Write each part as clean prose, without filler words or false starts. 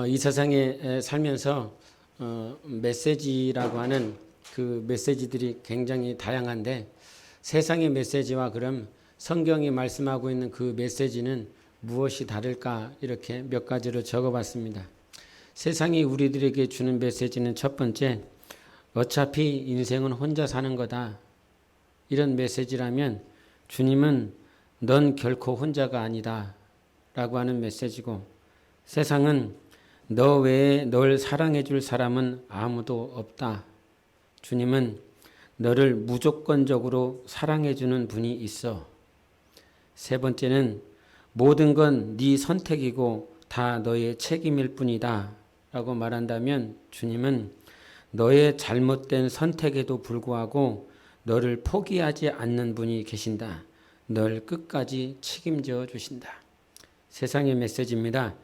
이 세상에 살면서 메시지라고 하는 그 메시지들이 굉장히 다양한데 세상의 메시지와 그럼 성경이 말씀하고 있는 그 메시지는 무엇이 다를까 이렇게 몇 가지로 적어봤습니다. 세상이 우리들에게 주는 메시지는 첫 번째, 어차피 인생은 혼자 사는 거다. 이런 메시지라면 주님은 넌 결코 혼자가 아니다 라고 하는 메시지고, 세상은 너 외에 널 사랑해 줄 사람은 아무도 없다. 주님은 너를 무조건적으로 사랑해 주는 분이 있어. 세 번째는 모든 건 네 선택이고 다 너의 책임일 뿐이다 라고 말한다면 주님은 너의 잘못된 선택에도 불구하고 너를 포기하지 않는 분이 계신다. 널 끝까지 책임져 주신다. 세상의 메시지입니다.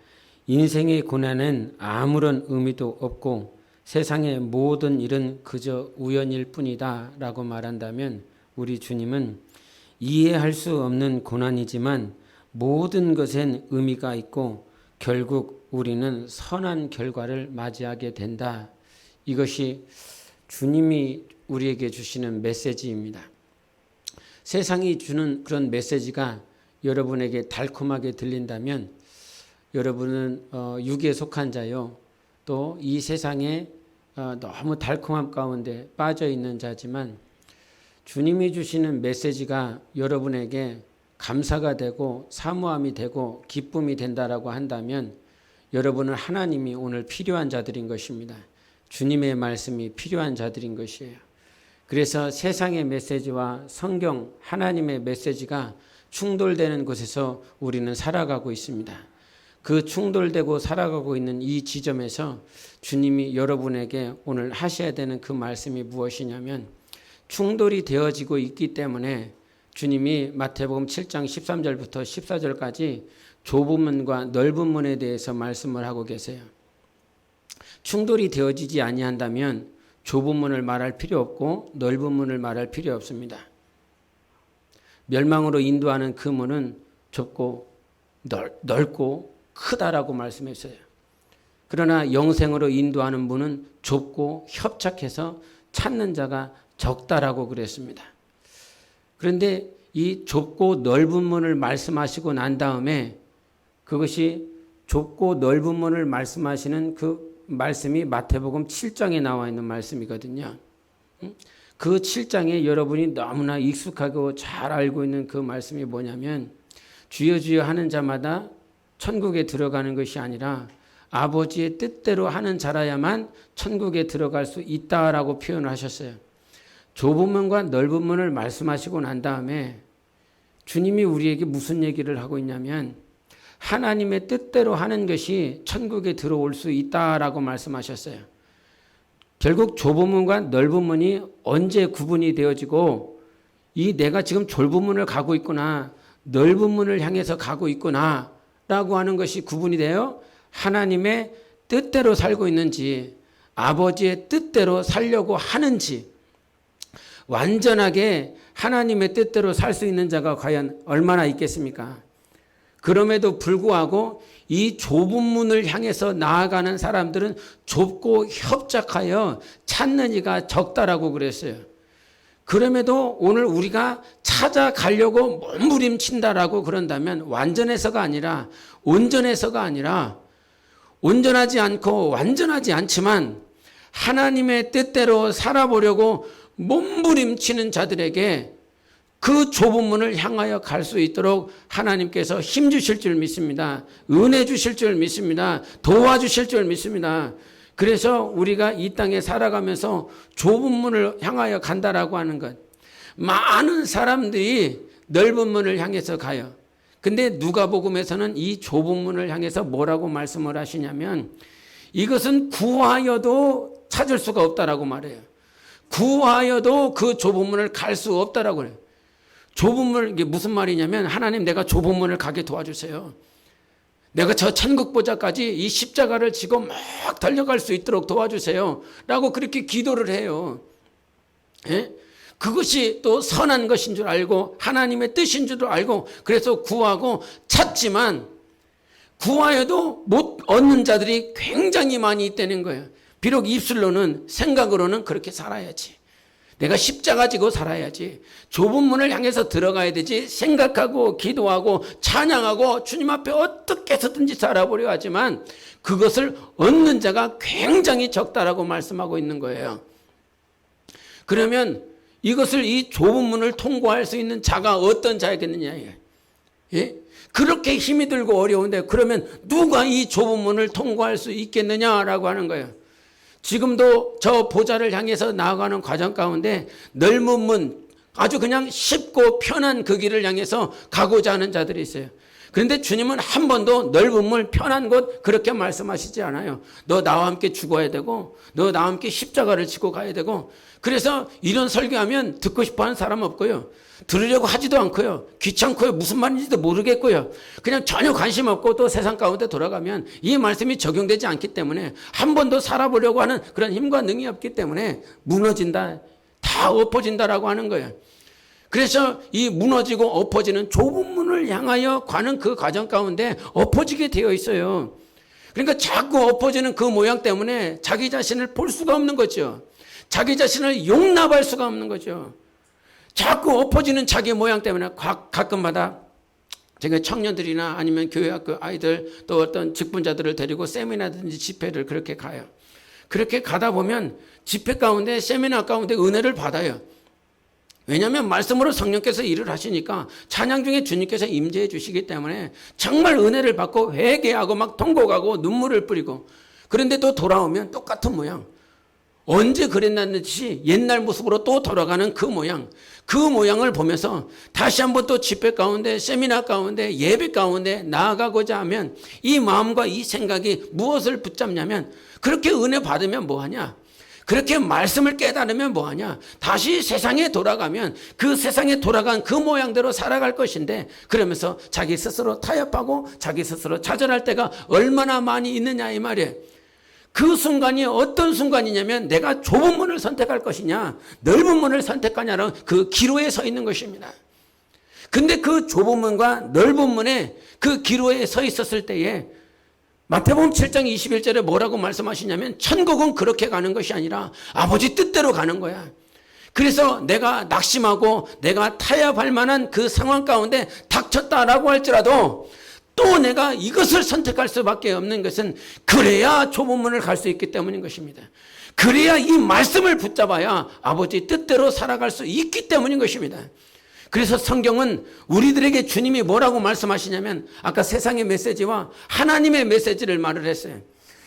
인생의 고난은 아무런 의미도 없고 세상의 모든 일은 그저 우연일 뿐이다 라고 말한다면 우리 주님은 이해할 수 없는 고난이지만 모든 것엔 의미가 있고 결국 우리는 선한 결과를 맞이하게 된다. 이것이 주님이 우리에게 주시는 메시지입니다. 세상이 주는 그런 메시지가 여러분에게 달콤하게 들린다면 여러분은 육에 속한 자요. 또 이 세상에 너무 달콤함 가운데 빠져 있는 자지만 주님이 주시는 메시지가 여러분에게 감사가 되고 사모함이 되고 기쁨이 된다라고 한다면 여러분은 하나님이 오늘 필요한 자들인 것입니다. 주님의 말씀이 필요한 자들인 것이에요. 그래서 세상의 메시지와 성경 하나님의 메시지가 충돌되는 곳에서 우리는 살아가고 있습니다. 그 충돌되고 살아가고 있는 이 지점에서 주님이 여러분에게 오늘 하셔야 되는 그 말씀이 무엇이냐면, 충돌이 되어지고 있기 때문에 주님이 마태복음 7장 13절부터 14절까지 좁은 문과 넓은 문에 대해서 말씀을 하고 계세요. 충돌이 되어지지 아니한다면 좁은 문을 말할 필요 없고 넓은 문을 말할 필요 없습니다. 멸망으로 인도하는 그 문은 좁고 넓고 크다라고 말씀했어요. 그러나 영생으로 인도하는 문은 좁고 협착해서 찾는 자가 적다라고 그랬습니다. 그런데 이 좁고 넓은 문을 말씀하시고 난 다음에 그것이 좁고 넓은 문을 말씀하시는 그 말씀이 마태복음 7장에 나와 있는 말씀이거든요. 그 7장에 여러분이 너무나 익숙하고 잘 알고 있는 그 말씀이 뭐냐면, 주여 주여 하는 자마다 천국에 들어가는 것이 아니라 아버지의 뜻대로 하는 자라야만 천국에 들어갈 수 있다라고 표현을 하셨어요. 좁은 문과 넓은 문을 말씀하시고 난 다음에 주님이 우리에게 무슨 얘기를 하고 있냐면, 하나님의 뜻대로 하는 것이 천국에 들어올 수 있다라고 말씀하셨어요. 결국 좁은 문과 넓은 문이 언제 구분이 되어지고, 이 내가 지금 좁은 문을 가고 있구나, 넓은 문을 향해서 가고 있구나 라고 하는 것이 구분이 돼요. 하나님의 뜻대로 살고 있는지 아버지의 뜻대로 살려고 하는지, 완전하게 하나님의 뜻대로 살 수 있는 자가 과연 얼마나 있겠습니까? 그럼에도 불구하고 이 좁은 문을 향해서 나아가는 사람들은 좁고 협착하여 찾는 이가 적다라고 그랬어요. 그럼에도 오늘 우리가 찾아가려고 몸부림친다라고 그런다면 완전해서가 아니라 온전해서가 아니라, 온전하지 않고 완전하지 않지만 하나님의 뜻대로 살아보려고 몸부림치는 자들에게 그 좁은 문을 향하여 갈 수 있도록 하나님께서 힘 주실 줄 믿습니다. 은혜 주실 줄 믿습니다. 도와주실 줄 믿습니다. 그래서 우리가 이 땅에 살아가면서 좁은 문을 향하여 간다라고 하는 것, 많은 사람들이 넓은 문을 향해서 가요. 근데 누가복음에서는 이 좁은 문을 향해서 뭐라고 말씀을 하시냐면, 이것은 구하여도 찾을 수가 없다라고 말해요. 구하여도 그 좁은 문을 갈 수 없다라고 그래요. 좁은 문, 이게 무슨 말이냐면, 하나님 내가 좁은 문을 가게 도와주세요. 내가 저 천국보좌까지 이 십자가를 지고 막 달려갈 수 있도록 도와주세요 라고 그렇게 기도를 해요. 예? 그것이 또 선한 것인 줄 알고 하나님의 뜻인 줄 알고 그래서 구하고 찾지만, 구하여도 못 얻는 자들이 굉장히 많이 있다는 거예요. 비록 입술로는, 생각으로는 그렇게 살아야지. 내가 십자가 지고 살아야지. 좁은 문을 향해서 들어가야 되지. 생각하고 기도하고 찬양하고 주님 앞에 어떻게 해서든지 살아보려 하지만 그것을 얻는 자가 굉장히 적다라고 말씀하고 있는 거예요. 그러면 이것을, 이 좁은 문을 통과할 수 있는 자가 어떤 자이겠느냐. 예? 그렇게 힘이 들고 어려운데 그러면 누가 이 좁은 문을 통과할 수 있겠느냐라고 하는 거예요. 지금도 저 보좌를 향해서 나아가는 과정 가운데 넓은 문, 아주 그냥 쉽고 편한 그 길을 향해서 가고자 하는 자들이 있어요. 그런데 주님은 한 번도 넓은 문, 편한 곳 그렇게 말씀하시지 않아요. 너 나와 함께 죽어야 되고 너 나와 함께 십자가를 지고 가야 되고, 그래서 이런 설교하면 듣고 싶어하는 사람 없고요. 들으려고 하지도 않고요. 귀찮고요. 무슨 말인지도 모르겠고요. 그냥 전혀 관심 없고 또 세상 가운데 돌아가면 이 말씀이 적용되지 않기 때문에 한 번도 살아보려고 하는 그런 힘과 능이 없기 때문에 무너진다, 다 엎어진다라고 하는 거예요. 그래서 이 무너지고 엎어지는 좁은 문을 향하여 가는 그 과정 가운데 엎어지게 되어 있어요. 그러니까 자꾸 엎어지는 그 모양 때문에 자기 자신을 볼 수가 없는 거죠. 자기 자신을 용납할 수가 없는 거죠. 자꾸 엎어지는 자기 모양 때문에 가끔마다 제가 청년들이나 아니면 교회학교 아이들 또 어떤 직분자들을 데리고 세미나든지 집회를 그렇게 가요. 그렇게 가다 보면 집회 가운데, 세미나 가운데 은혜를 받아요. 왜냐하면 말씀으로 성령께서 일을 하시니까 찬양 중에 주님께서 임재해 주시기 때문에 정말 은혜를 받고 회개하고 막 통곡하고 눈물을 뿌리고, 그런데 또 돌아오면 똑같은 모양, 언제 그랬나는 듯이 옛날 모습으로 또 돌아가는 그 모양, 그 모양을 보면서 다시 한번 또 집회 가운데, 세미나 가운데, 예배 가운데 나아가고자 하면 이 마음과 이 생각이 무엇을 붙잡냐면, 그렇게 은혜 받으면 뭐하냐, 그렇게 말씀을 깨달으면 뭐하냐, 다시 세상에 돌아가면 그 세상에 돌아간 그 모양대로 살아갈 것인데, 그러면서 자기 스스로 타협하고 자기 스스로 좌절할 때가 얼마나 많이 있느냐 이 말이에요. 그 순간이 어떤 순간이냐면 내가 좁은 문을 선택할 것이냐 넓은 문을 선택하냐는 그 기로에 서 있는 것입니다. 근데 그 좁은 문과 넓은 문에 그 기로에 서 있었을 때에 마태복음 7장 21절에 뭐라고 말씀하시냐면 천국은 그렇게 가는 것이 아니라 아버지 뜻대로 가는 거야. 그래서 내가 낙심하고 내가 타협할 만한 그 상황 가운데 닥쳤다라고 할지라도 또 내가 이것을 선택할 수밖에 없는 것은 그래야 좁은 문을 갈 수 있기 때문인 것입니다. 그래야 이 말씀을 붙잡아야 아버지 뜻대로 살아갈 수 있기 때문인 것입니다. 그래서 성경은 우리들에게 주님이 뭐라고 말씀하시냐면 아까 세상의 메시지와 하나님의 메시지를 말을 했어요.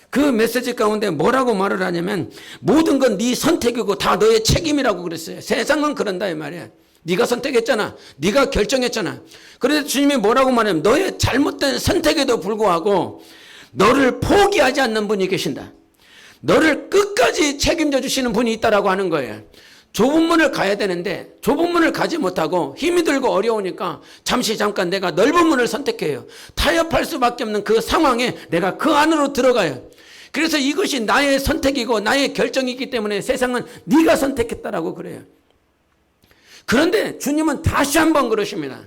그 메시지 가운데 뭐라고 말을 하냐면 모든 건 네 선택이고 다 너의 책임이라고 그랬어요. 세상은 그런다 이 말이야. 네가 선택했잖아. 네가 결정했잖아. 그래서 주님이 뭐라고 말하냐면 너의 잘못된 선택에도 불구하고 너를 포기하지 않는 분이 계신다. 너를 끝까지 책임져 주시는 분이 있다라고 하는 거예요. 좁은 문을 가야 되는데 좁은 문을 가지 못하고 힘이 들고 어려우니까 잠깐 내가 넓은 문을 선택해요. 타협할 수밖에 없는 그 상황에 내가 그 안으로 들어가요. 그래서 이것이 나의 선택이고 나의 결정이기 때문에 세상은 네가 선택했다라고 그래요. 그런데 주님은 다시 한번 그러십니다.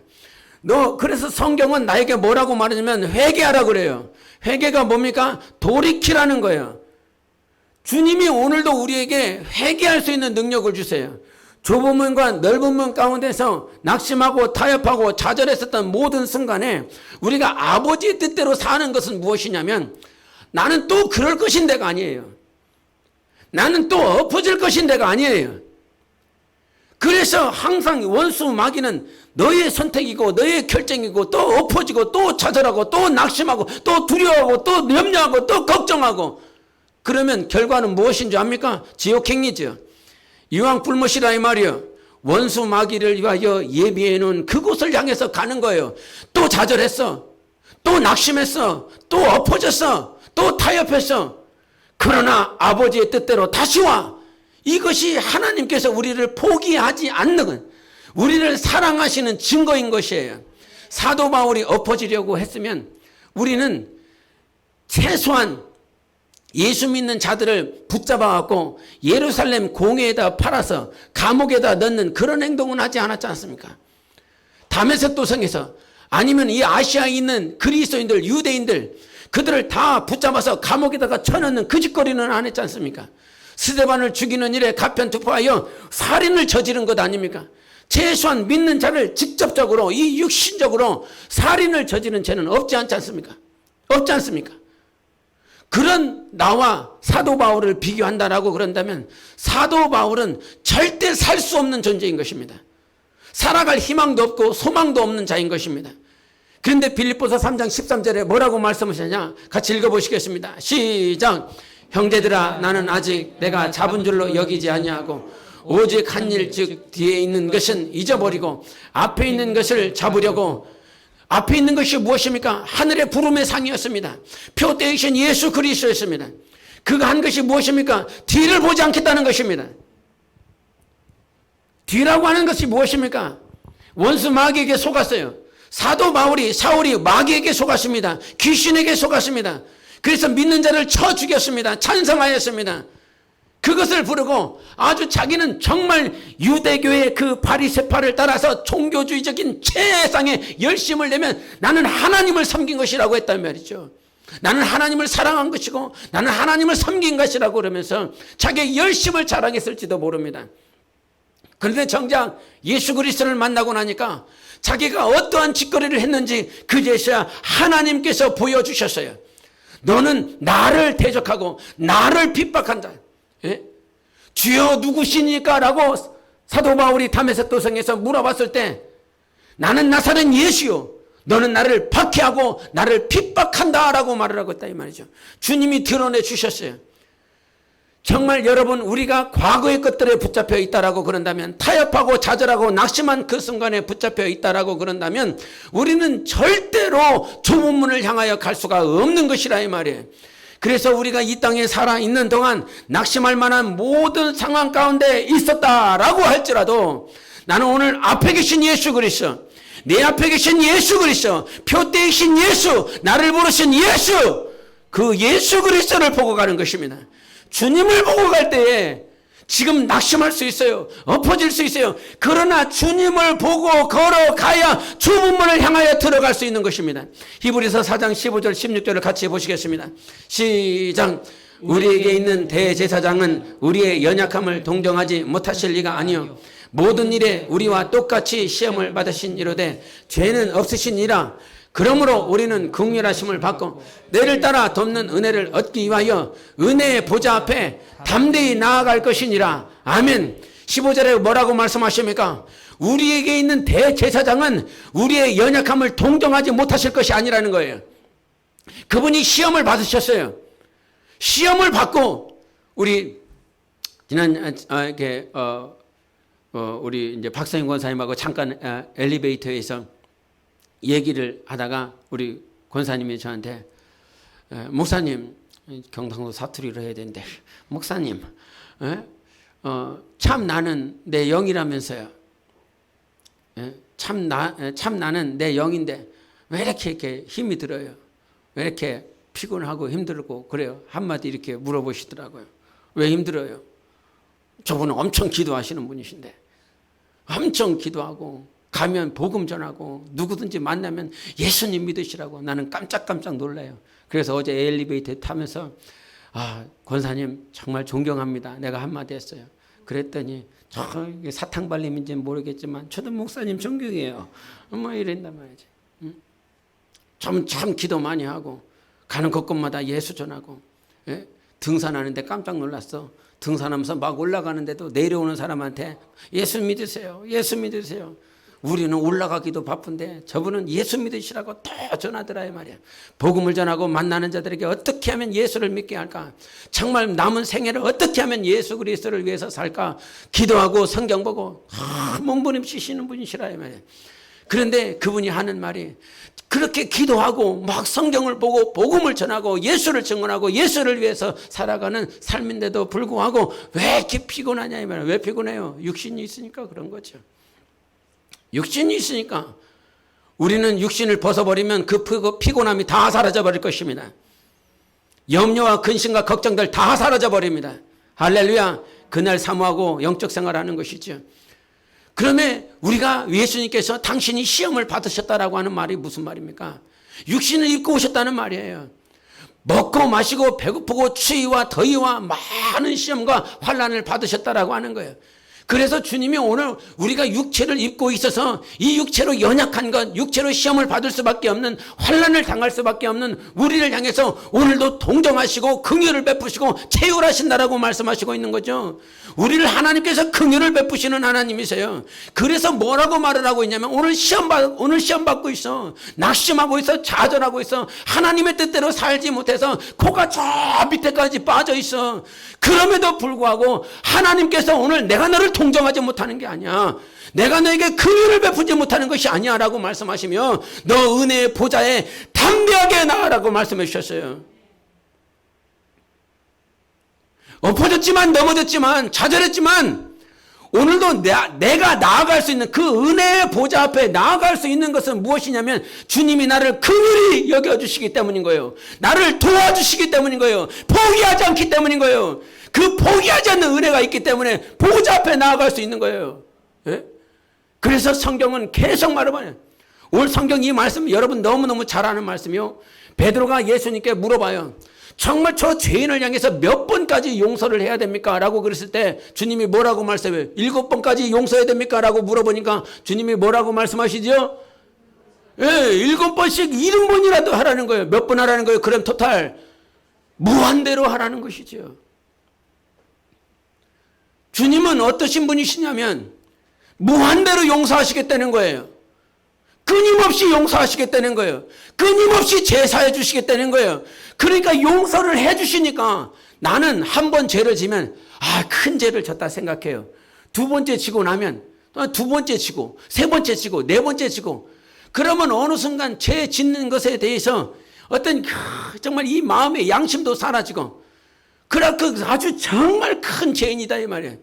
그래서 성경은 나에게 뭐라고 말하냐면 회개하라 그래요. 회개가 뭡니까? 돌이키라는 거예요. 주님이 오늘도 우리에게 회개할 수 있는 능력을 주세요. 좁은 문과 넓은 문 가운데서 낙심하고 타협하고 좌절했었던 모든 순간에 우리가 아버지의 뜻대로 사는 것은 무엇이냐면 나는 또 그럴 것인데가 아니에요. 나는 또 엎어질 것인데가 아니에요. 그래서 항상 원수 마귀는 너의 선택이고 너의 결정이고 또 엎어지고 또 좌절하고 또 낙심하고 또 두려워하고 또 염려하고 또 걱정하고, 그러면 결과는 무엇인 줄 압니까? 지옥행이죠. 이왕 뿔못이라 이 말이요. 원수 마귀를 위하여 예비해 놓은 그곳을 향해서 가는 거예요. 또 좌절했어. 또 낙심했어. 또 엎어졌어. 또 타협했어. 그러나 아버지의 뜻대로 다시 와. 이것이 하나님께서 우리를 포기하지 않는, 우리를 사랑하시는 증거인 것이에요. 사도 바울이 엎어지려고 했으면 우리는 최소한 예수 믿는 자들을 붙잡아갖고 예루살렘 공회에다 팔아서 감옥에다 넣는 그런 행동은 하지 않았지 않습니까? 다메섹 도성에서 아니면 이 아시아에 있는 그리스도인들, 유대인들, 그들을 다 붙잡아서 감옥에다가 쳐넣는 그 짓거리는 안 했지 않습니까? 스데반을 죽이는 일에 가편투표하여 살인을 저지른 것 아닙니까? 최소한 믿는 자를 직접적으로, 이 육신적으로 살인을 저지른 죄는 없지 않습니까? 없지 않습니까? 그런 나와 사도 바울을 비교한다라고 그런다면 사도 바울은 절대 살 수 없는 존재인 것입니다. 살아갈 희망도 없고 소망도 없는 자인 것입니다. 그런데 빌립보서 3장 13절에 뭐라고 말씀하셨냐? 같이 읽어보시겠습니다. 시작. 형제들아, 나는 아직 내가 잡은 줄로 여기지 아니하고 오직 한 일, 즉 뒤에 있는 것은 잊어버리고 앞에 있는 것을 잡으려고. 앞에 있는 것이 무엇입니까? 하늘의 부름의 상이었습니다. 표 대신 예수 그리스도였습니다. 그가 한 것이 무엇입니까? 뒤를 보지 않겠다는 것입니다. 뒤라고 하는 것이 무엇입니까? 원수 마귀에게 속았어요. 사도 사울이 마귀에게 속았습니다. 귀신에게 속았습니다. 그래서 믿는 자를 쳐 죽였습니다. 찬성하였습니다. 그것을 부르고 아주 자기는 정말 유대교의 그 바리새파를 따라서 종교주의적인 최상의 열심을 내면 나는 하나님을 섬긴 것이라고 했단 말이죠. 나는 하나님을 사랑한 것이고 나는 하나님을 섬긴 것이라고 그러면서 자기의 열심을 자랑했을지도 모릅니다. 그런데 정작 예수 그리스도를 만나고 나니까 자기가 어떠한 짓거리를 했는지 그제서야 하나님께서 보여주셨어요. 너는 나를 대적하고 나를 핍박한다. 예? 주여 누구시니까? 라고 사도 바울이 다메섹 도성에서 물어봤을 때 나는 나사렛 예수요, 너는 나를 박해하고 나를 핍박한다 라고 말을 하고 있다 이 말이죠. 주님이 드러내 주셨어요. 정말 여러분, 우리가 과거의 것들에 붙잡혀 있다라고 그런다면, 타협하고 좌절하고 낙심한 그 순간에 붙잡혀 있다라고 그런다면 우리는 절대로 좁은 문을 향하여 갈 수가 없는 것이라 이 말이에요. 그래서 우리가 이 땅에 살아있는 동안 낙심할 만한 모든 상황 가운데 있었다라고 할지라도 나는 오늘 앞에 계신 예수 그리스도, 내 앞에 계신 예수 그리스도, 표대이신 예수, 나를 부르신 예수, 그 예수 그리스도를 보고 가는 것입니다. 주님을 보고 갈 때에 지금 낙심할 수 있어요. 엎어질 수 있어요. 그러나 주님을 보고 걸어가야 좁은 문을 향하여 들어갈 수 있는 것입니다. 히브리서 4장 15절 16절을 같이 보시겠습니다. 시작. 우리에게 있는 대제사장은 우리의 연약함을 동정하지 못하실 리가 아니요 모든 일에 우리와 똑같이 시험을 받으신 이로되 죄는 없으시니라. 그러므로 우리는 긍휼하심을 받고 때를 따라 돕는 은혜를 얻기 위하여 은혜의 보좌 앞에 담대히 나아갈 것이니라. 아멘. 15절에 뭐라고 말씀하십니까? 우리에게 있는 대제사장은 우리의 연약함을 동정하지 못하실 것이 아니라는 거예요. 그분이 시험을 받으셨어요. 시험을 받고 우리 지난 우리 이제 박성인 권사님하고 잠깐 엘리베이터에서 얘기를 하다가 우리 권사님이 저한테 목사님, 경상도 사투리로 해야 되는데 목사님, 참 나는 내 영이라면서요. 참 나는 내 영인데 왜 이렇게 힘이 들어요? 왜 이렇게 피곤하고 힘들고 그래요? 한마디 이렇게 물어보시더라고요. 왜 힘들어요? 저분은 엄청 기도하시는 분이신데 엄청 기도하고 가면 복음 전하고 누구든지 만나면 예수님 믿으시라고. 나는 깜짝깜짝 놀라요. 그래서 어제 엘리베이터에 타면서 권사님 정말 존경합니다. 내가 한마디 했어요. 그랬더니 사탕 발림인지는 모르겠지만 저도 목사님 존경해요. 뭐 이랬단 말이지. 참 기도 많이 하고 가는 곳곳마다 예수 전하고. 예? 등산하는데 깜짝 놀랐어. 등산하면서 막 올라가는데도 내려오는 사람한테 예수 믿으세요. 예수 믿으세요. 우리는 올라가기도 바쁜데 저분은 예수 믿으시라고 더 전하더라 이 말이야. 복음을 전하고 만나는 자들에게 어떻게 하면 예수를 믿게 할까? 정말 남은 생애를 어떻게 하면 예수 그리스도를 위해서 살까? 기도하고 성경 보고 몸부림치시는 분이시라 이 말이야. 그런데 그분이 하는 말이 그렇게 기도하고 막 성경을 보고 복음을 전하고 예수를 증언하고 예수를 위해서 살아가는 삶인데도 불구하고 왜 이렇게 피곤하냐 이 말이야. 왜 피곤해요? 육신이 있으니까 그런 거죠. 육신이 있으니까. 우리는 육신을 벗어버리면 그 피곤함이 다 사라져버릴 것입니다. 염려와 근심과 걱정들 다 사라져버립니다. 할렐루야. 그날 사모하고 영적 생활하는 것이죠. 그러면 우리가 예수님께서 당신이 시험을 받으셨다라고 하는 말이 무슨 말입니까? 육신을 입고 오셨다는 말이에요. 먹고 마시고 배고프고 추위와 더위와 많은 시험과 환난을 받으셨다라고 하는 거예요. 그래서 주님이 오늘 우리가 육체를 입고 있어서 이 육체로 연약한 것, 육체로 시험을 받을 수밖에 없는, 환난을 당할 수밖에 없는 우리를 향해서 오늘도 동정하시고 긍휼을 베푸시고 채울하신다라고 말씀하시고 있는 거죠. 우리를 하나님께서 긍휼을 베푸시는 하나님이세요. 그래서 뭐라고 말을 하고 있냐면 오늘 시험 받고 있어. 낙심하고 있어. 좌절하고 있어. 하나님의 뜻대로 살지 못해서 코가 저 밑에까지 빠져 있어. 그럼에도 불구하고 하나님께서 오늘 내가 너를 동정하지 못하는 게 아니야. 내가 너에게 긍휼을 베푸지 못하는 것이 아니야 라고 말씀하시며 너 은혜의 보좌에 담대하게 나아라고 말씀해 주셨어요. 엎어졌지만 넘어졌지만 좌절했지만 오늘도 내가 나아갈 수 있는 그 은혜의 보좌 앞에 나아갈 수 있는 것은 무엇이냐면 주님이 나를 긍휼히 여겨주시기 때문인 거예요. 나를 도와주시기 때문인 거예요. 포기하지 않기 때문인 거예요. 그 포기하지 않는 은혜가 있기 때문에 보좌 앞에 나아갈 수 있는 거예요. 예? 그래서 성경은 계속 말해봐요. 오늘 성경 이 말씀 여러분 너무너무 잘 아는 말씀이요. 베드로가 예수님께 물어봐요. 정말 저 죄인을 향해서 몇 번까지 용서를 해야 됩니까? 라고 그랬을 때 주님이 뭐라고 말씀해요? 7번까지 용서해야 됩니까? 라고 물어보니까 주님이 뭐라고 말씀하시죠? 예, 7번씩 70번이라도 하라는 거예요. 몇 번 하라는 거예요? 그럼 토탈 무한대로 하라는 것이죠. 주님은 어떠신 분이시냐면 무한대로 용서하시겠다는 거예요. 끊임없이 용서하시겠다는 거예요. 끊임없이 제사해 주시겠다는 거예요. 그러니까 용서를 해 주시니까 나는 한 번 죄를 지면 큰 죄를 졌다 생각해요. 두 번째 지고 나면 두 번째 지고 세 번째 지고 네 번째 지고 그러면 어느 순간 죄 짓는 것에 대해서 어떤 정말 이 마음의 양심도 사라지고 그래 아주 정말 큰 죄인이다 이 말이에요.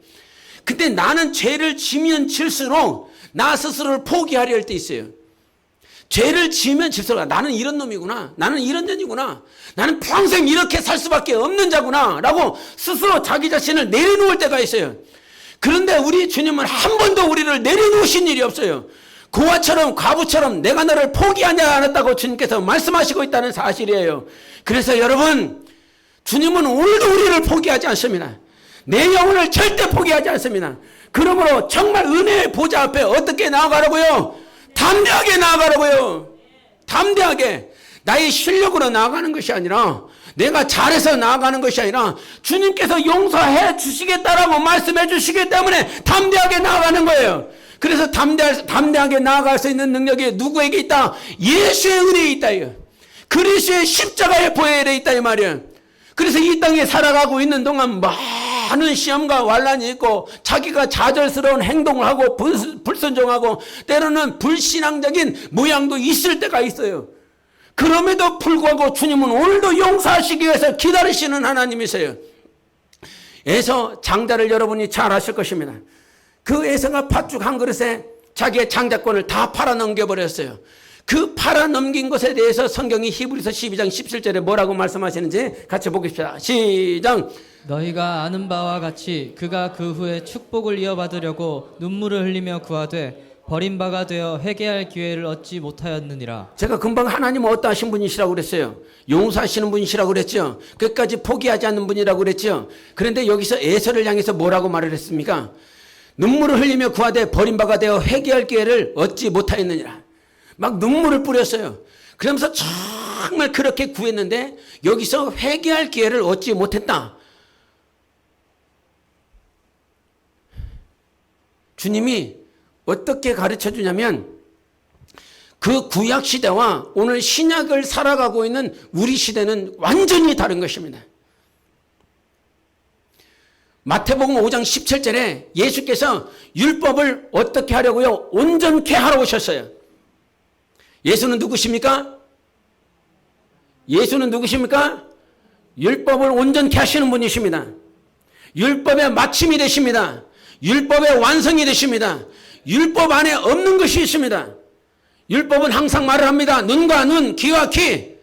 근데 나는 죄를 지면 질수록 나 스스로를 포기하려 할 때 있어요. 죄를 지면 질수록 나는 이런 놈이구나. 나는 이런 년이구나. 나는 평생 이렇게 살 수밖에 없는 자구나 라고 스스로 자기 자신을 내려놓을 때가 있어요. 그런데 우리 주님은 한 번도 우리를 내려놓으신 일이 없어요. 고아처럼 과부처럼 내가 너를 포기하지 않았다고 주님께서 말씀하시고 있다는 사실이에요. 그래서 여러분 주님은 오늘도 우리를 포기하지 않습니다. 내 영혼을 절대 포기하지 않습니다. 그러므로 정말 은혜의 보좌 앞에 어떻게 나아가라고요? 담대하게 나아가라고요. 담대하게. 나의 실력으로 나아가는 것이 아니라 내가 잘해서 나아가는 것이 아니라 주님께서 용서해 주시겠다라고 말씀해 주시기 때문에 담대하게 나아가는 거예요. 그래서 담대하게 나아갈 수 있는 능력이 누구에게 있다? 예수의 은혜에 있다. 그리스도의 십자가의 보혈에 있다 이 말이에요. 그래서 이 땅에 살아가고 있는 동안 많은 시험과 환난이 있고 자기가 좌절스러운 행동을 하고 불순종하고 때로는 불신앙적인 모양도 있을 때가 있어요. 그럼에도 불구하고 주님은 오늘도 용서하시기 위해서 기다리시는 하나님이세요. 에서 장자를 여러분이 잘 아실 것입니다. 그 에서가 팥죽 한 그릇에 자기의 장자권을 다 팔아넘겨버렸어요. 그 팔아넘긴 것에 대해서 성경이 히브리서 12장 17절에 뭐라고 말씀하시는지 같이 보겠습니다. 시작. 너희가 아는 바와 같이 그가 그 후에 축복을 이어받으려고 눈물을 흘리며 구하되 버림바가 되어 회개할 기회를 얻지 못하였느니라. 제가 금방 하나님은 어떠하신 분이시라고 그랬어요. 용서하시는 분이시라고 그랬죠. 끝까지 포기하지 않는 분이라고 그랬죠. 그런데 여기서 에서를 향해서 뭐라고 말을 했습니까? 눈물을 흘리며 구하되 버림바가 되어 회개할 기회를 얻지 못하였느니라. 막 눈물을 뿌렸어요. 그러면서 정말 그렇게 구했는데 여기서 회개할 기회를 얻지 못했다. 주님이 어떻게 가르쳐 주냐면 그 구약 시대와 오늘 신약을 살아가고 있는 우리 시대는 완전히 다른 것입니다. 마태복음 5장 17절에 예수께서 율법을 어떻게 하려고요? 온전케 하러 오셨어요. 예수는 누구십니까? 예수는 누구십니까? 율법을 온전케 하시는 분이십니다. 율법의 마침이 되십니다. 율법의 완성이 되십니다. 율법 안에 없는 것이 있습니다. 율법은 항상 말을 합니다. 눈과 눈, 귀와 귀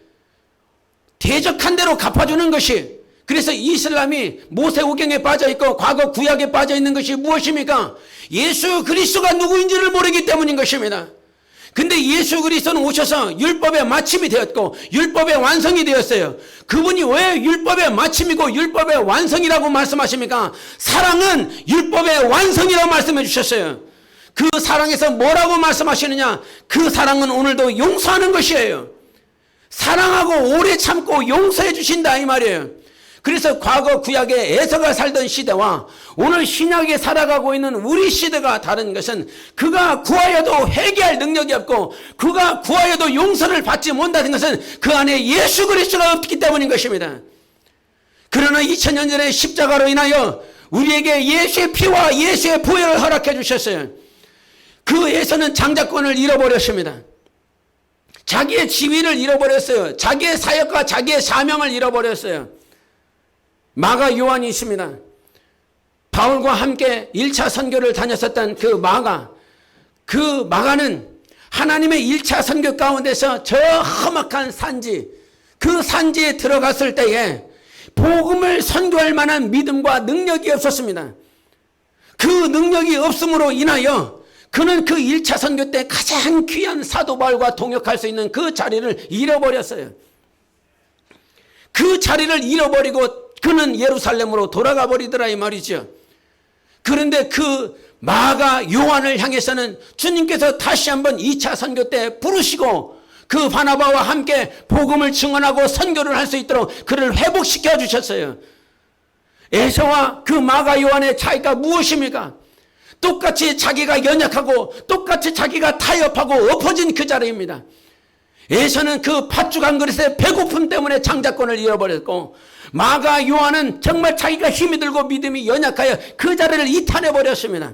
대적한 대로 갚아주는 것이 그래서 이슬람이 모세오경에 빠져 있고 과거 구약에 빠져 있는 것이 무엇입니까? 예수 그리스도가 누구인지를 모르기 때문인 것입니다. 근데 예수 그리스도는 오셔서 율법의 마침이 되었고 율법의 완성이 되었어요. 그분이 왜 율법의 마침이고 율법의 완성이라고 말씀하십니까? 사랑은 율법의 완성이라고 말씀해 주셨어요. 그 사랑에서 뭐라고 말씀하시느냐? 그 사랑은 오늘도 용서하는 것이에요. 사랑하고 오래 참고 용서해 주신다 이 말이에요. 그래서 과거 구약에 에서가 살던 시대와 오늘 신약에 살아가고 있는 우리 시대가 다른 것은 그가 구하여도 회개할 능력이 없고 그가 구하여도 용서를 받지 못하는 것은 그 안에 예수 그리스도가 없기 때문인 것입니다. 그러나 2000년 전에 십자가로 인하여 우리에게 예수의 피와 예수의 보혈을 허락해 주셨어요. 그 에서는 장자권을 잃어버렸습니다. 자기의 지위를 잃어버렸어요. 자기의 사역과 자기의 사명을 잃어버렸어요. 마가 요한이 있습니다. 바울과 함께 1차 선교를 다녔었던 그 마가는 하나님의 1차 선교 가운데서 저 험악한 산지, 그 산지에 들어갔을 때에 복음을 선교할 만한 믿음과 능력이 없었습니다. 그 능력이 없음으로 인하여 그는 그 1차 선교 때 가장 귀한 사도 바울과 동역할 수 있는 그 자리를 잃어버렸어요. 그 자리를 잃어버리고 그는 예루살렘으로 돌아가 버리더라 이 말이죠. 그런데 그 마가 요한을 향해서는 주님께서 다시 한번 2차 선교 때 부르시고 그 바나바와 함께 복음을 증언하고 선교를 할 수 있도록 그를 회복시켜 주셨어요. 에서와 그 마가 요한의 차이가 무엇입니까? 똑같이 자기가 연약하고 똑같이 자기가 타협하고 엎어진 그 자리입니다. 에서는 그 팥죽 한 그릇의 배고픔 때문에 장자권을 잃어버렸고 마가 요한은 정말 자기가 힘이 들고 믿음이 연약하여 그 자리를 이탈해버렸습니다.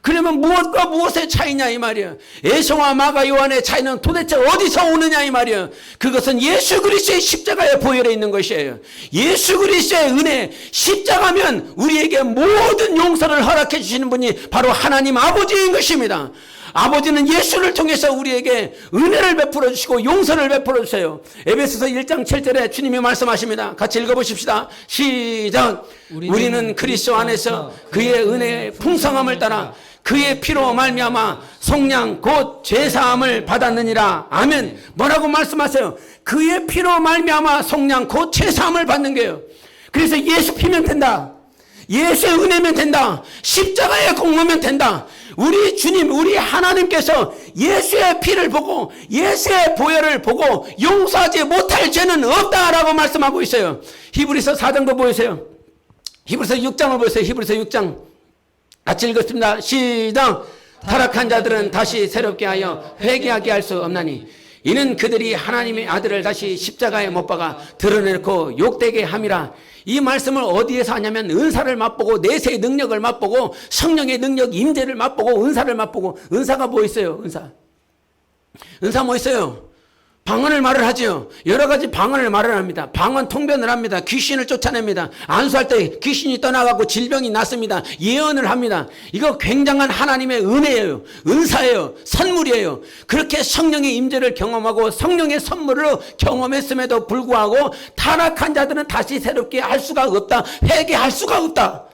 그러면 무엇과 무엇의 차이냐 이 말이에요. 에서와 마가 요한의 차이는 도대체 어디서 오느냐 이 말이에요. 그것은 예수 그리스도의 십자가의 보혈에 있는 것이에요. 예수 그리스도의 은혜, 십자가면 우리에게 모든 용서를 허락해 주시는 분이 바로 하나님 아버지인 것입니다. 아버지는 예수를 통해서 우리에게 은혜를 베풀어 주시고 용서를 베풀어 주세요. 에베소서 1장 7절에 주님이 말씀하십니다. 같이 읽어보십시다. 시작. 우리는 그리스도 안에서 그의 은혜의 풍성함을 따라 그의 피로 말미암아 속량 곧 죄사함을 받았느니라. 아멘. 뭐라고 말씀하세요? 그의 피로 말미암아 속량 곧 죄사함을 받는 거예요. 그래서 예수 피면 된다. 예수의 은혜면 된다. 십자가의 공로면 된다. 우리 주님, 우리 하나님께서 예수의 피를 보고 예수의 보혈을 보고 용서하지 못할 죄는 없다라고 말씀하고 있어요. 히브리서 4장도 보세요. 히브리서 6장을 보세요. 히브리서 6장 같이 읽었습니다. 시작. 타락한 자들은 다시 새롭게 하여 회개하게 할 수 없나니 이는 그들이 하나님의 아들을 다시 십자가에 못 박아 드러내놓고 욕되게 함이라. 이 말씀을 어디에서 하냐면 은사를 맛보고 내세의 능력을 맛보고 성령의 능력 임재를 맛보고 은사를 맛보고. 은사가 뭐 있어요? 은사 뭐 있어요? 방언을 말을 하죠. 여러 가지 방언을 말을 합니다. 방언 통변을 합니다. 귀신을 쫓아냅니다. 안수할 때 귀신이 떠나가고 질병이 낫습니다. 예언을 합니다. 이거 굉장한 하나님의 은혜예요. 은사예요. 선물이에요. 그렇게 성령의 임재를 경험하고 성령의 선물을 경험했음에도 불구하고 타락한 자들은 다시 새롭게 할 수가 없다. 회개할 수가 없다.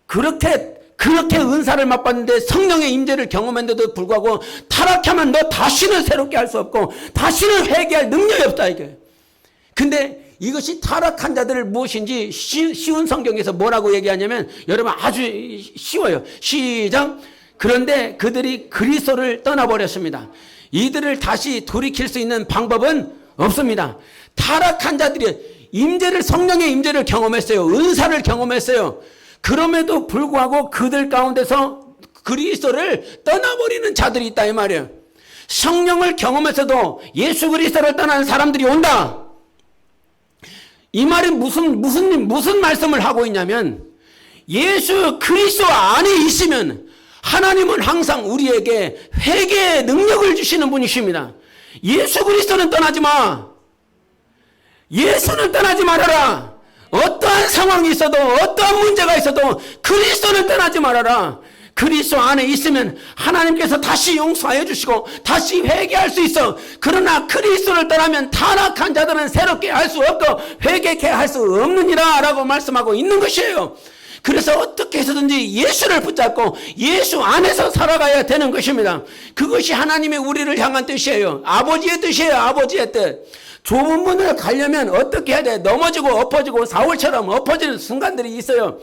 그렇게 은사를 맛봤는데 성령의 임재를 경험했는데도 불구하고 타락하면 너 다시는 새롭게 할 수 없고 다시는 회개할 능력이 없다 이게. 근데 이것이 타락한 자들을 무엇인지 쉬운 성경에서 뭐라고 얘기하냐면 여러분 아주 쉬워요. 시작. 그런데 그들이 그리스도를 떠나버렸습니다. 이들을 다시 돌이킬 수 있는 방법은 없습니다. 타락한 자들이 성령의 임재를 경험했어요. 은사를 경험했어요. 그럼에도 불구하고 그들 가운데서 그리스도를 떠나버리는 자들이 있다 이 말이에요. 성령을 경험해서도 예수 그리스도를 떠나는 사람들이 온다. 이 말은 무슨 말씀을 하고 있냐면 예수 그리스도 안에 있으면 하나님은 항상 우리에게 회개의 능력을 주시는 분이십니다. 예수 그리스도는 떠나지 마. 예수는 떠나지 말아라. 어떠한 상황이 있어도 어떠한 문제가 있어도 그리스도는 떠나지 말아라. 그리스도 안에 있으면 하나님께서 다시 용서해 주시고 다시 회개할 수 있어. 그러나 그리스도를 떠나면 타락한 자들은 새롭게 할 수 없고 회개케 할 수 없느니라 라고 말씀하고 있는 것이에요. 그래서 어떻게 해서든지 예수를 붙잡고 예수 안에서 살아가야 되는 것입니다. 그것이 하나님의 우리를 향한 뜻이에요. 아버지의 뜻이에요. 아버지의 뜻. 좁은 문을 가려면 어떻게 해야 돼? 넘어지고 엎어지고 사울처럼 엎어지는 순간들이 있어요.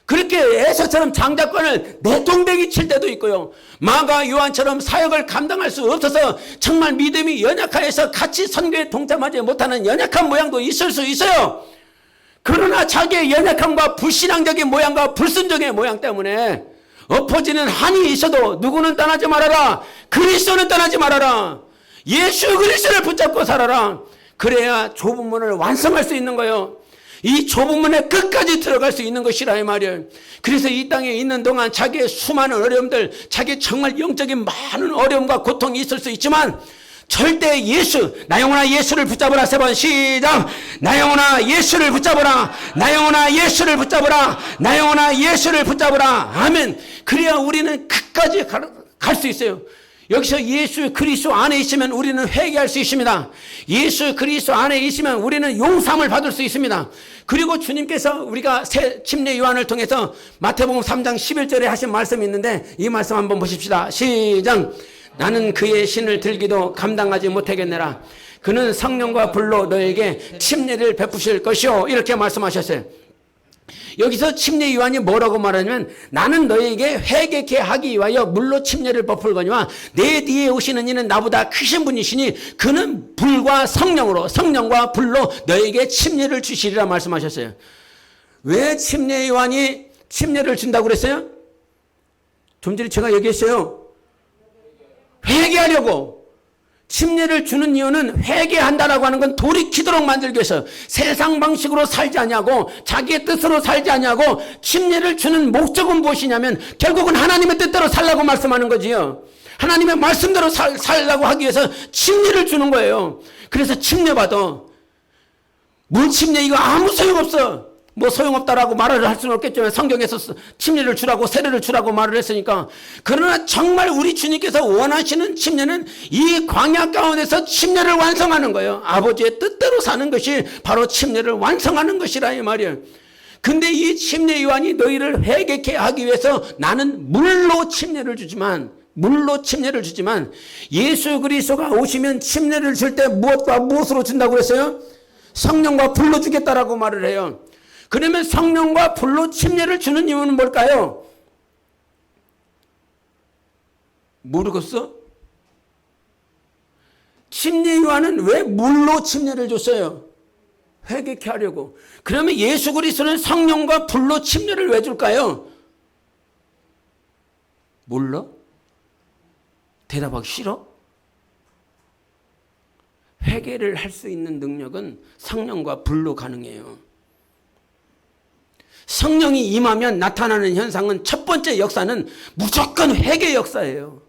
그렇게 에서처럼 장자권을 내동댕이 칠 때도 있고요. 마가 요한처럼 사역을 감당할 수 없어서 정말 믿음이 연약하여서 같이 선교에 동참하지 못하는 연약한 모양도 있을 수 있어요. 그러나 자기의 연약함과 불신앙적인 모양과 불순종의 모양 때문에 엎어지는 한이 있어도 누구는 떠나지 말아라. 그리스도는 떠나지 말아라. 예수 그리스도를 붙잡고 살아라. 그래야 좁은 문을 완성할 수 있는 거예요. 이 좁은 문에 끝까지 들어갈 수 있는 것이라 이 말이에요. 그래서 이 땅에 있는 동안 자기의 수많은 어려움들, 자기 정말 영적인 많은 어려움과 고통이 있을 수 있지만 절대 예수, 나 영혼아 예수를 붙잡으라. 3번 시작. 나 영혼아 예수를 붙잡으라. 나 영혼아 예수를 붙잡으라. 나 영혼아 예수를 붙잡으라. 아멘. 그래야 우리는 끝까지 갈 수 있어요. 여기서 예수 그리스도 안에 있으면 우리는 회개할 수 있습니다. 예수 그리스도 안에 있으면 우리는 용서함을 받을 수 있습니다. 그리고 주님께서 우리가 새 침례 요한을 통해서 마태복음 3장 11절에 하신 말씀이 있는데 이 말씀 한번 보십시다. 시작. 나는 그의 신을 들기도 감당하지 못하겠느라. 그는 성령과 불로 너에게 침례를 베푸실 것이요. 이렇게 말씀하셨어요. 여기서 침례 요한이 뭐라고 말하냐면 나는 너에게 회개케 하기 위하여 물로 침례를 베풀거니와 내 뒤에 오시는 이는 나보다 크신 분이시니 그는 불과 성령으로 성령과 불로 너에게 침례를 주시리라 말씀하셨어요. 왜 침례 요한이 침례를 준다고 그랬어요? 좀 전에 제가 얘기했어요. 회개하려고. 침례를 주는 이유는 회개한다라고 하는 건 돌이키도록 만들기 위해서 세상 방식으로 살지 않냐고 자기의 뜻으로 살지 않냐고 침례를 주는 목적은 무엇이냐면 결국은 하나님의 뜻대로 살라고 말씀하는 거지요. 하나님의 말씀대로 살라고 하기 위해서 침례를 주는 거예요. 그래서 침례 받아. 물 침례 이거 아무 소용없어. 뭐 소용없다라고 말을 할 수는 없겠지만 성경에서 침례를 주라고 세례를 주라고 말을 했으니까. 그러나 정말 우리 주님께서 원하시는 침례는 이 광야 가운데서 침례를 완성하는 거예요. 아버지의 뜻대로 사는 것이 바로 침례를 완성하는 것이라 이 말이에요. 근데 이 침례 요한이 너희를 회개케 하기 위해서 나는 물로 침례를 주지만 예수 그리스도가 오시면 침례를 줄 때 무엇과 무엇으로 준다고 그랬어요? 성령과 불로 주겠다라고 말을 해요. 그러면 성령과 불로 침례를 주는 이유는 뭘까요? 모르겠어? 침례 요한은 왜 물로 침례를 줬어요? 회개케 하려고. 그러면 예수 그리스도는 성령과 불로 침례를 왜 줄까요? 몰라? 대답하기 싫어? 회개를 할 수 있는 능력은 성령과 불로 가능해요. 성령이 임하면 나타나는 현상은 첫 번째 역사는 무조건 회개 역사예요.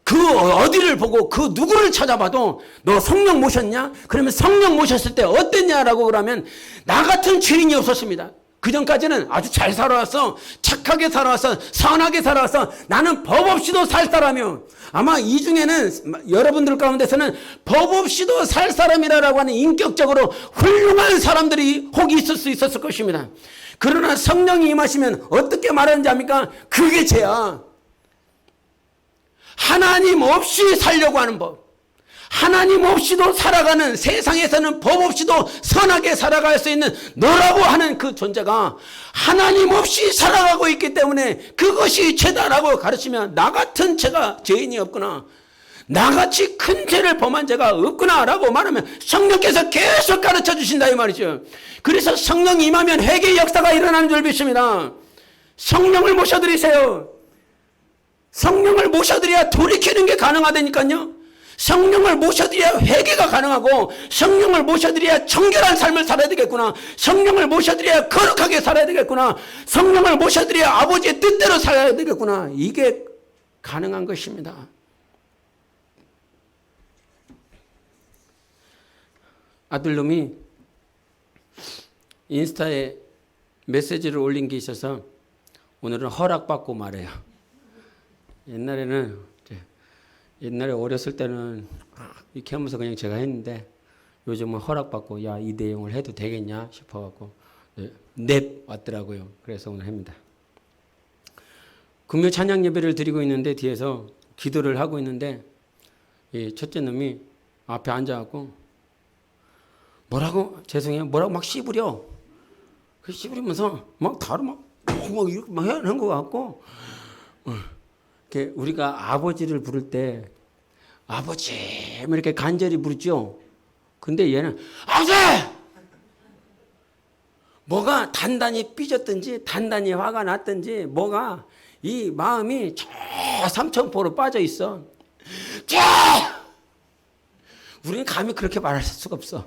그 어디를 보고 그 누구를 찾아봐도 너 성령 모셨냐? 그러면 성령 모셨을 때 어땠냐라고 그러면 나 같은 죄인이 없었습니다. 그전까지는 아주 잘 살아왔어. 착하게 살아왔어. 선하게 살아왔어. 나는 법 없이도 살 사람이요. 아마 이 중에는 여러분들 가운데서는 법 없이도 살 사람이라고 하는 인격적으로 훌륭한 사람들이 혹 있을 수 있었을 것입니다. 그러나 성령이 임하시면 어떻게 말하는지 압니까? 그게 죄야. 하나님 없이 살려고 하는 법. 하나님 없이도 살아가는, 세상에서는 법 없이도 선하게 살아갈 수 있는 너라고 하는 그 존재가 하나님 없이 살아가고 있기 때문에 그것이 죄다라고 가르치면 나 같은 죄인이 없구나, 나같이 큰 죄를 범한 죄가 없구나 라고 말하면 성령께서 계속 가르쳐 주신다 이 말이죠. 그래서 성령이 임하면 회개의 역사가 일어나는 줄 믿습니다. 성령을 모셔드리세요. 성령을 모셔드려야 돌이키는 게 가능하다니까요. 성령을 모셔드려야 회개가 가능하고, 성령을 모셔드려야 정결한 삶을 살아야 되겠구나, 성령을 모셔드려야 거룩하게 살아야 되겠구나, 성령을 모셔드려야 아버지의 뜻대로 살아야 되겠구나. 이게 가능한 것입니다. 아들놈이 인스타에 메시지를 올린 게 있어서 오늘은 허락받고 말해요. 옛날에 어렸을 때는 이렇게 하면서 그냥 제가 했는데 요즘은 허락받고 야, 이 내용을 해도 되겠냐 싶어갖고 넵 왔더라고요. 그래서 오늘 합니다. 금요 찬양 예배를 드리고 있는데 뒤에서 기도를 하고 있는데 이 첫째 놈이 앞에 앉아갖고 뭐라고 막 씹으려. 그 씹으면서 막 다른 막 이렇게 막 하는 것 같고 이렇게 우리가 아버지를 부를 때 아버지 이렇게 간절히 부르죠. 근데 얘는 아버지! 뭐가 단단히 삐졌든지 단단히 화가 났든지 뭐가 이 마음이 저 삼천포로 빠져 있어. 우리는 감히 그렇게 말할 수가 없어.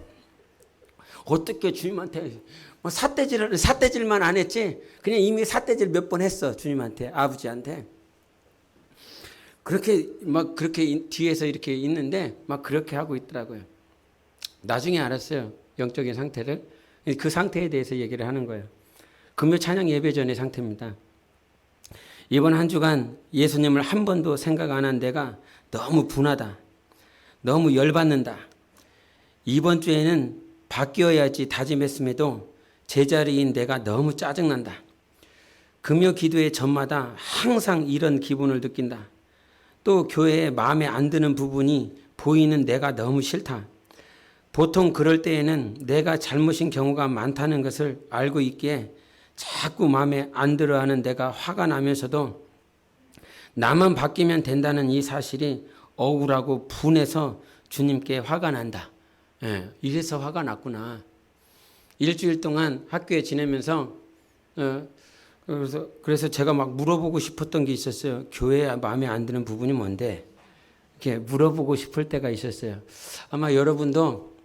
어떻게 주님한테 삿대질만 안 했지 그냥 이미 삿대질 몇 번 했어. 주님한테 아버지한테. 그렇게 뒤에서 이렇게 있는데 막 그렇게 하고 있더라고요. 나중에 알았어요. 영적인 상태를. 그 상태에 대해서 얘기를 하는 거예요. 금요 찬양 예배 전의 상태입니다. 이번 한 주간 예수님을 한 번도 생각 안 한 내가 너무 분하다. 너무 열받는다. 이번 주에는 바뀌어야지 다짐했음에도 제자리인 내가 너무 짜증난다. 금요 기도의 전마다 항상 이런 기분을 느낀다. 또 교회에 마음에 안 드는 부분이 보이는 내가 너무 싫다. 보통 그럴 때에는 내가 잘못인 경우가 많다는 것을 알고 있기에 자꾸 마음에 안 들어하는 내가 화가 나면서도 나만 바뀌면 된다는 이 사실이 억울하고 분해서 주님께 화가 난다. 예, 이래서 화가 났구나. 일주일 동안 학교에 지내면서 그래서 제가 막 물어보고 싶었던 게 있었어요. 교회에 마음에 안 드는 부분이 뭔데? 이렇게 물어보고 싶을 때가 있었어요. 아마 여러분도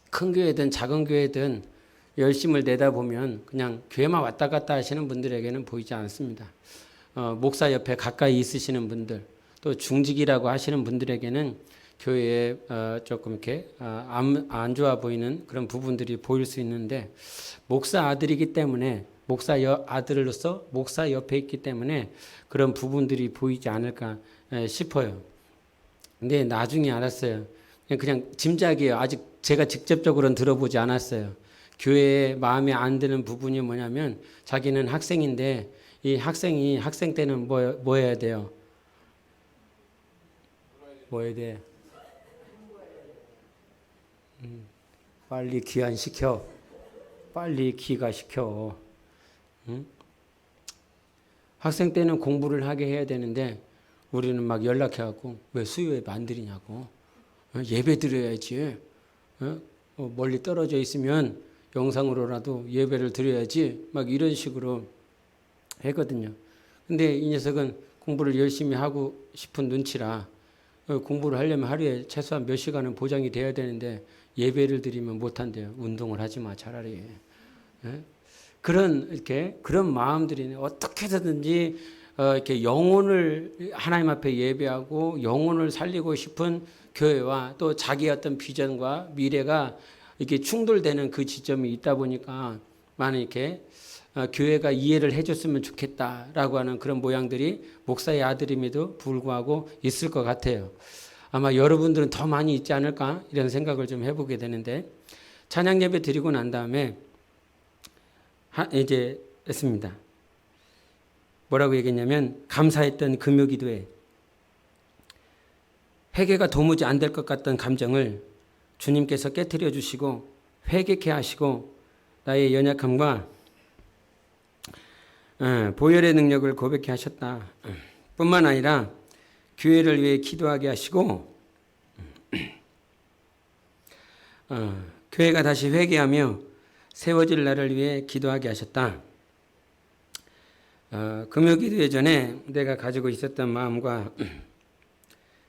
큰 교회든 작은 교회든 열심을 내다 보면 그냥 교회만 왔다 갔다 하시는 분들에게는 보이지 않습니다. 목사 옆에 가까이 있으시는 분들, 또 중직이라고 하시는 분들에게는 교회에 조금 이렇게 안 좋아 보이는 그런 부분들이 보일 수 있는데 목사 아들이기 때문에 목사 아들로서 목사 옆에 있기 때문에 그런 부분들이 보이지 않을까 싶어요. 근데 나중에 알았어요. 그냥 짐작이에요. 아직 제가 직접적으로는 들어보지 않았어요. 교회에 마음에 안 드는 부분이 뭐냐면 자기는 학생인데 이 학생이 학생 때는 뭐 해야 돼요? 뭐 해야 돼? 빨리 귀환시켜. 빨리 귀가시켜. 응? 학생 때는 공부를 하게 해야 되는데 우리는 막 연락해갖고 왜 수요예배 안 드리냐고. 예배 드려야지. 멀리 떨어져 있으면 영상으로라도 예배를 드려야지. 막 이런 식으로 했거든요. 근데 이 녀석은 공부를 열심히 하고 싶은 눈치라 공부를 하려면 하루에 최소한 몇 시간은 보장이 돼야 되는데 예배를 드리면 못한대요. 운동을 하지 마 차라리. 그런 마음들이 어떻게 해서든지 이렇게 영혼을 하나님 앞에 예배하고 영혼을 살리고 싶은 교회와 또 자기의 어떤 비전과 미래가 이렇게 충돌되는 그 지점이 있다 보니까 많이 이렇게 교회가 이해를 해줬으면 좋겠다라고 하는 그런 모양들이 목사의 아들임에도 불구하고 있을 것 같아요. 아마 여러분들은 더 많이 있지 않을까 이런 생각을 좀 해보게 되는데 찬양 예배 드리고 난 다음에 이제 했습니다. 뭐라고 얘기했냐면 감사했던 금요 기도에 회개가 도무지 안 될 것 같던 감정을 주님께서 깨트려 주시고 회개케 하시고 나의 연약함과 보혈의 능력을 고백케 하셨다. 뿐만 아니라 교회를 위해 기도하게 하시고 교회가 다시 회개하며 세워질 날을 위해 기도하게 하셨다. 금요 기도회 전에 내가 가지고 있었던 마음과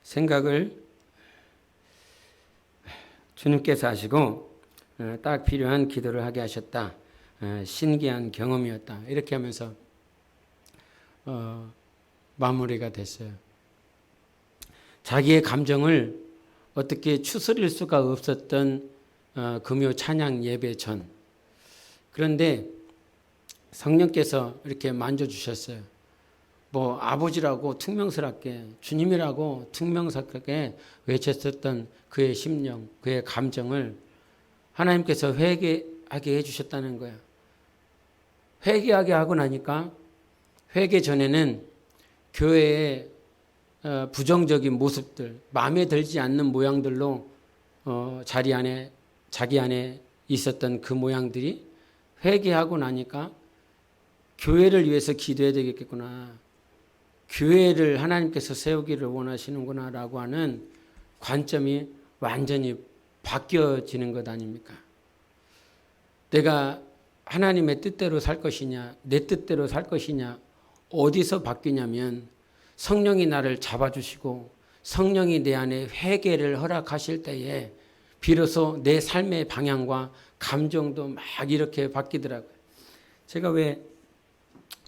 생각을 주님께서 하시고 딱 필요한 기도를 하게 하셨다. 신기한 경험이었다. 이렇게 하면서 마무리가 됐어요. 자기의 감정을 어떻게 추스릴 수가 없었던 금요 찬양 예배 전. 그런데 성령께서 이렇게 만져주셨어요. 뭐 아버지라고 퉁명스럽게, 주님이라고 퉁명스럽게 외쳤었던 그의 심령, 그의 감정을 하나님께서 회개하게 해주셨다는 거야. 회개하게 하고 나니까 회개 전에는 교회의 부정적인 모습들, 마음에 들지 않는 모양들로 자기 안에 있었던 그 모양들이 회개하고 나니까 교회를 위해서 기도해야 되겠구나. 교회를 하나님께서 세우기를 원하시는구나 라고 하는 관점이 완전히 바뀌어지는 것 아닙니까? 내가 하나님의 뜻대로 살 것이냐, 내 뜻대로 살 것이냐, 어디서 바뀌냐면 성령이 나를 잡아주시고 성령이 내 안에 회개를 허락하실 때에 비로소 내 삶의 방향과 감정도 막 이렇게 바뀌더라고요. 제가 왜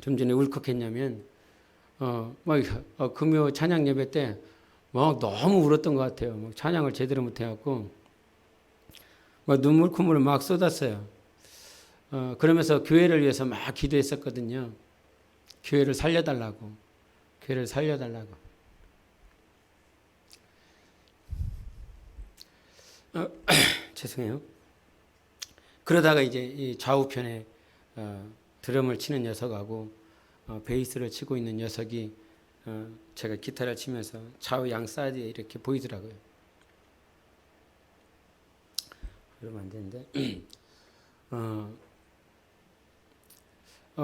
좀 전에 울컥했냐면 금요 찬양 예배 때 막 너무 울었던 것 같아요. 막 찬양을 제대로 못해갖고 막 눈물 콧물을 막 쏟았어요. 그러면서 교회를 위해서 막 기도했었거든요. 교회를 살려달라고. 죄송해요. 그러다가 이제 이 좌우편에 드럼을 치는 녀석하고 베이스를 치고 있는 녀석이 제가 기타를 치면서 좌우 양 사이드에 이렇게 보이더라고요. 그러면 안 되는데.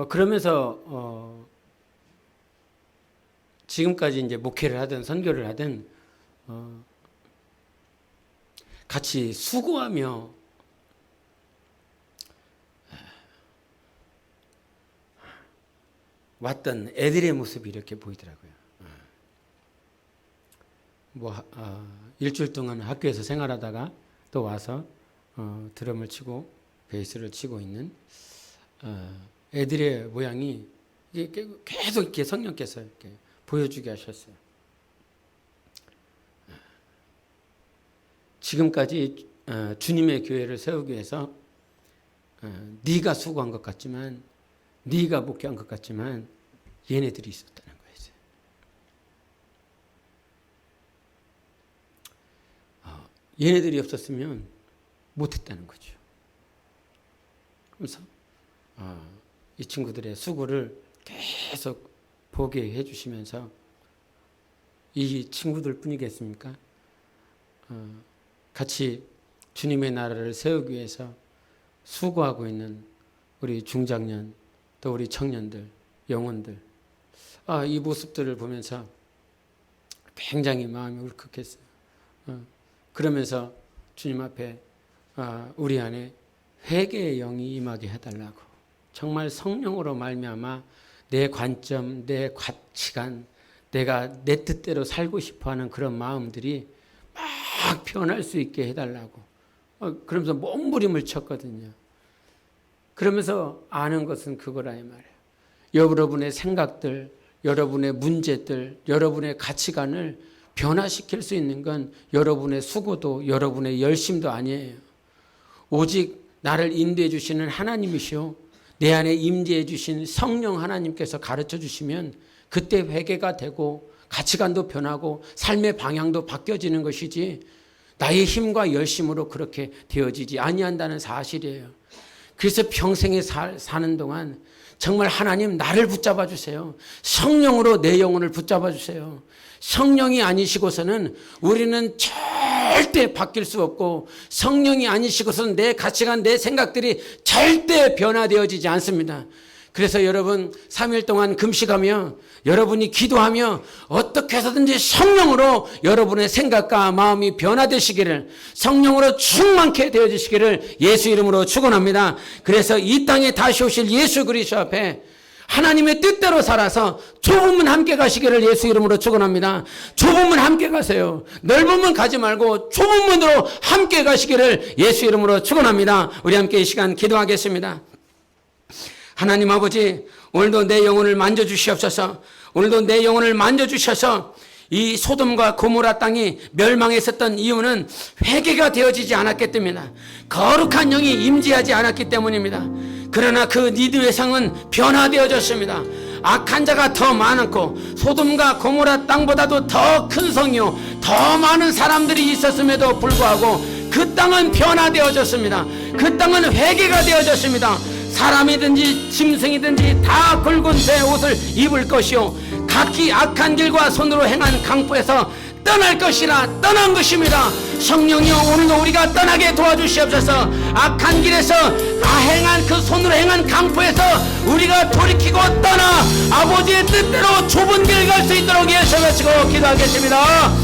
그러면서 지금까지 이제 목회를 하든 선교를 하든 같이 수고하며 왔던 애들의 모습이 이렇게 보이더라고요. 일주일 동안 학교에서 생활하다가 또 와서 드럼을 치고 베이스를 치고 있는 애들의 모양이 계속 이렇게 성령께서 이렇게 보여주게 하셨어요. 지금까지 주님의 교회를 세우기 위해서 네가 수고한 것 같지만, 네가 목회한 것 같지만 얘네들이 있었다는 거예요. 얘네들이 없었으면 못했다는 거죠. 그래서 이 친구들의 수고를 계속 보게 해주시면서 이 친구들 뿐이겠습니까? 같이 주님의 나라를 세우기 위해서 수고하고 있는 우리 중장년, 또 우리 청년들, 영혼들, 이 모습들을 보면서 굉장히 마음이 울컥했어요. 그러면서 주님 앞에 우리 안에 회개의 영이 임하게 해달라고, 정말 성령으로 말미암아 내 관점, 내 가치관, 내가 내 뜻대로 살고 싶어하는 그런 마음들이 막 변할 수 있게 해달라고, 그러면서 몸부림을 쳤거든요. 그러면서 아는 것은 그거라 이 말이에요. 여러분의 생각들, 여러분의 문제들, 여러분의 가치관을 변화시킬 수 있는 건 여러분의 수고도 여러분의 열심도 아니에요. 오직 나를 인도해 주시는 하나님이시오, 내 안에 임재해 주신 성령 하나님께서 가르쳐 주시면 그때 회개가 되고 가치관도 변하고 삶의 방향도 바뀌어지는 것이지, 나의 힘과 열심으로 그렇게 되어지지 아니한다는 사실이에요. 그래서 평생에 사는 동안 정말 하나님 나를 붙잡아 주세요. 성령으로 내 영혼을 붙잡아 주세요. 성령이 아니시고서는 우리는 절대 바뀔 수 없고, 성령이 아니시고서는 내 가치관, 내 생각들이 절대 변화되어지지 않습니다. 그래서 여러분 3일 동안 금식하며 여러분이 기도하며 어떻게 해서든지 성령으로 여러분의 생각과 마음이 변화되시기를, 성령으로 충만케 되어지시기를 예수 이름으로 축원합니다. 그래서 이 땅에 다시 오실 예수 그리스도 앞에 하나님의 뜻대로 살아서 좁은 문 함께 가시기를 예수 이름으로 축원합니다. 좁은 문 함께 가세요. 넓은 문 가지 말고 좁은 문으로 함께 가시기를 예수 이름으로 축원합니다. 우리 함께 이 시간 기도하겠습니다. 하나님 아버지, 오늘도 내 영혼을 만져주시옵소서. 오늘도 내 영혼을 만져주셔서 이 소돔과 고모라 땅이 멸망했었던 이유는 회개가 되어지지 않았기 때문이다. 거룩한 영이 임재하지 않았기 때문입니다. 그러나 그 니느웨 성은 변화되어졌습니다. 악한 자가 더 많았고 소돔과 고모라 땅보다도 더 큰 성이요 더 많은 사람들이 있었음에도 불구하고 그 땅은 변화되어졌습니다. 그 땅은 회개가 되어졌습니다. 사람이든지 짐승이든지 다 굵은 새 옷을 입을 것이요 각기 악한 길과 손으로 행한 강포에서 떠날 것이라 떠난 것입니다. 성령이여 오늘도 우리가 떠나게 도와주시옵소서. 악한 길에서 행한 그 손으로 행한 강포에서 우리가 돌이키고 떠나 아버지의 뜻대로 좁은 길 갈 수 있도록 예수 외치고 기도하겠습니다.